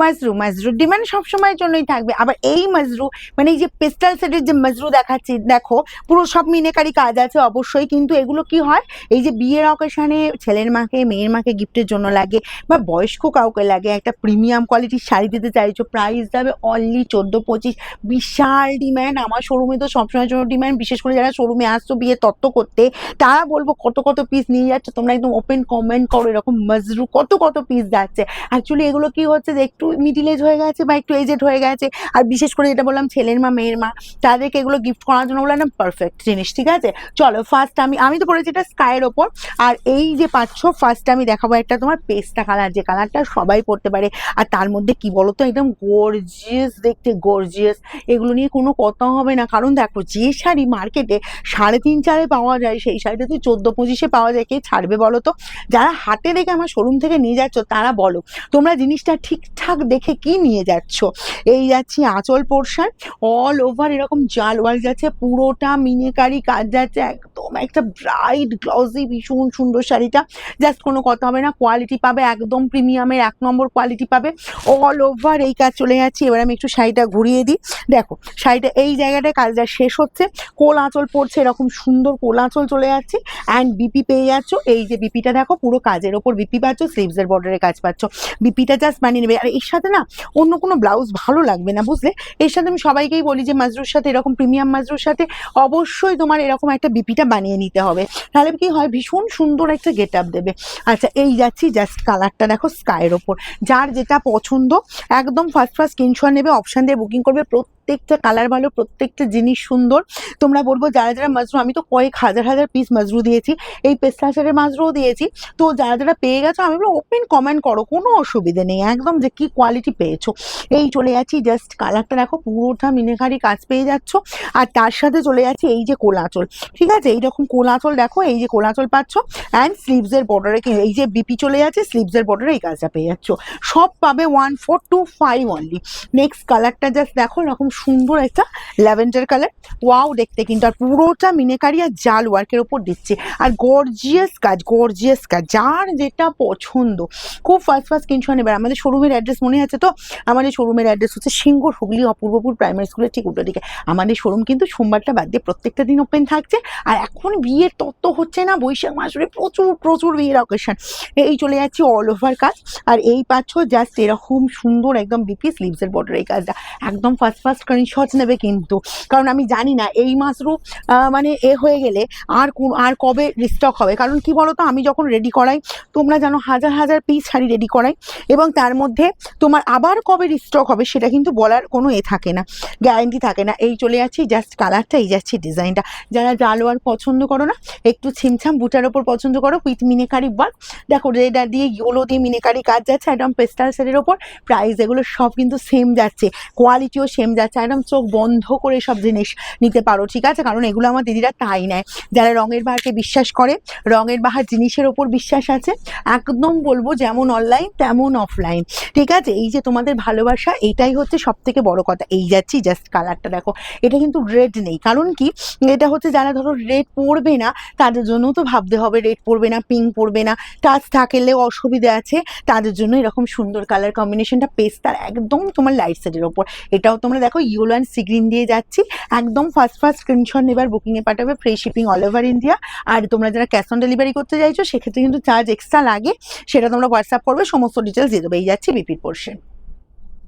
মাজরু, মাজরু demand সবসময়ের জন্যই থাকবে। আবার এই মাজরু মানে এই যে পেস্টাল সেটের যে মাজরু দেখাচ্ছি, দেখো পুরো সব মিনেকারি কাজ আছে অবশ্যই, কিন্তু এগুলো কি হয় এই যে বিয়ের অকেশনে ছেলের মাকে মেয়ের মাকে গিফটের জন্য লাগে বা বয়স্ক কাউকে লাগে, একটা প্রিমিয়াম কোয়ালিটির শাড়ি দিতে চাইছো, প্রাইস যাবে অনলি 14-25। বিশাল ডিম্যান্ড আমার শোরুমে, তো সবসময়ের জন্য ডিম্যান্ড। বিশেষ করে যারা শোরুমে আসছো বিয়ে তত্ত্ব করতে, তারা বলবো কত কত পিস নিয়ে যাচ্ছে তোমরা, একদম ওপেন কমেন্ট করো এরকম মাজরু কত কত পিস যাচ্ছে। অ্যাকচুয়ালি এগুলো কি হচ্ছে যে একটু মিডিল এজ হয়ে গেছে বা একটু এজেড হয়ে গেছে, আর বিশেষ করে যেটা বললাম ছেলের মা মেয়ের মা, তাদেরকে এগুলো গিফট করার জন্য বললাম না পারফেক্ট জিনিস। ঠিক আছে, চলো ফার্স্ট আমি তো পড়েছি এটা স্কাইয়ের ওপর, আর এই যে পাচ্ছ ফার্স্ট আমি দেখাবো একটা তোমার পেস্টা কালার, যে কালারটা সবাই পরতে পারে। আর তার মধ্যে কি বলতো একদম গর্জিয়াস দেখতে, গর্জিয়াস। এগুলো নিয়ে কোনো কথা হবে না, কারণ দেখো যে শাড়ি মার্কেটে 3.5-4 পাওয়া যায়, সেই শাড়িটা তুই 14-25 পাওয়া যায়, কে ছাড়বে বলো তো? যারা হাটে দেখে আমার শোরুম থেকে নিয়ে যাচ্ছ তারা বলো তোমরা জিনিসটা ঠিকঠাক দেখে কি নিয়ে যাচ্ছ। এই যাচ্ছি আঁচল পোর্শন, অল ওভার এরকম জাল ওয়ার্ক যাচ্ছে, পুরোটা মিনেকারি কাজ যাচ্ছে, একদম একটা ব্রাইট গ্লসি ভীষণ সুন্দর শাড়িটা। জাস্ট কোনো কথা হবে না, কোয়ালিটি পাবে একদম প্রিমিয়ামের 1 নম্বর কোয়ালিটি পাবে। অল ওভার এই কাজ চলে যাচ্ছে। এবার আমি একটু শাড়িটা ঘুরিয়ে দিই, দেখো শাড়িটা এই জায়গাটায় কাজটা শেষ হচ্ছে, কোল আঁচল পড়ছে, এরকম সুন্দর কোল আঁচল চলে যাচ্ছে, অ্যান্ড বিপি পেয়ে যাচ্ছ। এই যে বিপিটা দেখো পুরো কাজের ওপর বিপি পাচ্ছ, স্লিভসের বর্ডারে কাজ পাচ্ছ, বিপিটা জাস্ট বানিয়ে নেবে। আর এর সাথে না অন্য কোনো ব্লাউজ ভালো লাগবে না, বুঝলে? এর সাথে আমি সবাইকেই বলি যে মাজরুর সাথে, এরকম প্রিমিয়াম মাজরুর সাথে অবশ্যই তোমার এরকম একটা বিপিটা বানিয়ে নিতে হবে, তাহলে কি হয় ভীষণ সুন্দর একটা গেট আপ দেবে। আচ্ছা এই যাচ্ছি জাস্ট কালারটা দেখো স্কাইয়ের ওপর, যার যেটা পছন্দ একদম ফার্স্ট স্ক্রিনশট নেবে, অপশান দিয়ে বুকিং করবে। প্রত্যেকটা কালার ভালো, প্রত্যেকটা জিনিস সুন্দর। তোমরা বলবো যারা যারা মাজরু, আমি তো কয়েক হাজার হাজার পিস মাজরু দিয়েছি, এই পেস্টা শাড়ির মাজরুও দিয়েছি, তো যারা যারা পেয়ে গেছো আমি বলো ওপেন কমেন্ট করো, কোনো অসুবিধে নেই একদম, যে কি কোয়ালিটি পেয়েছো। এই চলে যাচ্ছি জাস্ট কালারটা দেখো পুরোটা মিনেকারি কাজ পেয়ে যাচ্ছ, আর তার সাথে চলে যাচ্ছে এই যে কোলাচল। ঠিক আছে, এইরকম কোলাচল দেখো, এই যে কোলাচল পাচ্ছ, অ্যান্ড স্লিভসের বর্ডারে এই যে বিপি চলে যাচ্ছে, স্লিভসের বর্ডারে এই কাজটা পেয়ে যাচ্ছ। সব পাবে 1425 অনলি। নেক্সট কালারটা জাস্ট দেখো, এরকম সুন্দর একটা ল্যাভেন্ডার কালার, ওয়াও দেখতে কিন্তু, আর পুরোটা মিনেকারি আর জাল ওয়ার্কের ওপর দিচ্ছে, আর গর্জিয়াস কাজ, গর্জিয়াস কাজ, যার যেটা পছন্দ খুব ফার্স্ট স্ক্রিনশট নেবে। আমাদের শোরুমের অ্যাড্রেস মনে আছে তো? আমাদের শোরুমের অ্যাড্রেস হচ্ছে সিঙ্গুর, হুগলি, অপূর্বপুর প্রাইমারি স্কুলের ঠিক উল্টো দিকে। আমাদের শোরুম কিন্তু সোমবারটা বাদ দিয়ে প্রত্যেকটা দিন ওপেন থাকছে। আর এখন বিয়ের তত্ত্ব হচ্ছে না, বৈশাখ মাসে প্রচুর প্রচুর বিয়ের অকেশন। এই চলে যাচ্ছে অল ওভার কাজ, আর এই পাচ্ছ জাস্ট এরকম সুন্দর একদম বিপি স্লিভসের বর্ডার এই কাজটা। একদম ফার্স্ট স্ক্রিনশট নেবে কিন্তু, কারণ আমি জানি না এই মাসরু মানে হয়ে গেলে আর কবে রিস্টক হবে। কারণ কি বলতো, আমি যখন রেডি করাই, তোমরা জানো হাজার হাজার পিস শাড়ি রেডি করাই, এবং তার মধ্যে তোমার আবার কবে রিস্টক হবে সেটা কিন্তু বলার কোনো থাকে না, গ্যারান্টি থাকে না। এই চলে যাচ্ছি জাস্ট কালারটা, এই যাচ্ছি ডিজাইনটা। যারা জালোয়ার পছন্দ করো না, একটু ছিমছাম বুটার ওপর পছন্দ করো উইথ মিনেকারি ওয়ার্ক, দেখো রেড দিয়ে ইয়েলো দিয়ে মিনেকারি কাজ যাচ্ছে একদম পেস্টাল শাড়ির ওপর। প্রাইস এগুলো সব কিন্তু সেম যাচ্ছে, কোয়ালিটিও সেম যাচ্ছে, একদম চোখ বন্ধ করে সব জিনিস নিতে পারো। ঠিক আছে, কারণ এগুলো আমার দিদিরা তাই নেয়, যারা রঙের বাহারকে বিশ্বাস করে, রঙের বাহার জিনিসের ওপর বিশ্বাস আছে, একদম বলবো যেমন অনলাইন তেমন অফলাইন। ঠিক আছে, এই যে তোমাদের ভালোবাসা, এইটাই হচ্ছে সব থেকে বড় কথা। এই যাচ্ছি জাস্ট কালারটা দেখো, এটা কিন্তু রেড নেই, কারণ কি এটা হচ্ছে যারা ধরো রেড পরবে না তাদের জন্যও তো ভাবতে হবে, রেড পরবে না, পিঙ্ক পরবে না, টাচ থাকলেও অসুবিধা আছে, তাদের জন্য এরকম সুন্দর কালার কম্বিনেশনটা পেস্টার একদম তোমার লাইট সেটের ওপর। এটাও তোমরা দেখো ইয়েলো অ্যান্ড সি গ্রিন দিয়ে যাচ্ছি, একদম ফার্স্ট স্ক্রিনশট নেবার, বুকিংয়ে পাঠাবে, free shipping all over India. আর তোমরা যারা ক্যাশ অন ডেলিভারি করতে চাইছো সেক্ষেত্রে কিন্তু চার্জ এক্সট্রা লাগে, সেটা তোমরা হোয়াটসঅ্যাপ করবে, সমস্ত ডিটেলস দিয়ে দেবে। এই যাচ্ছি বিপির পোর্শন।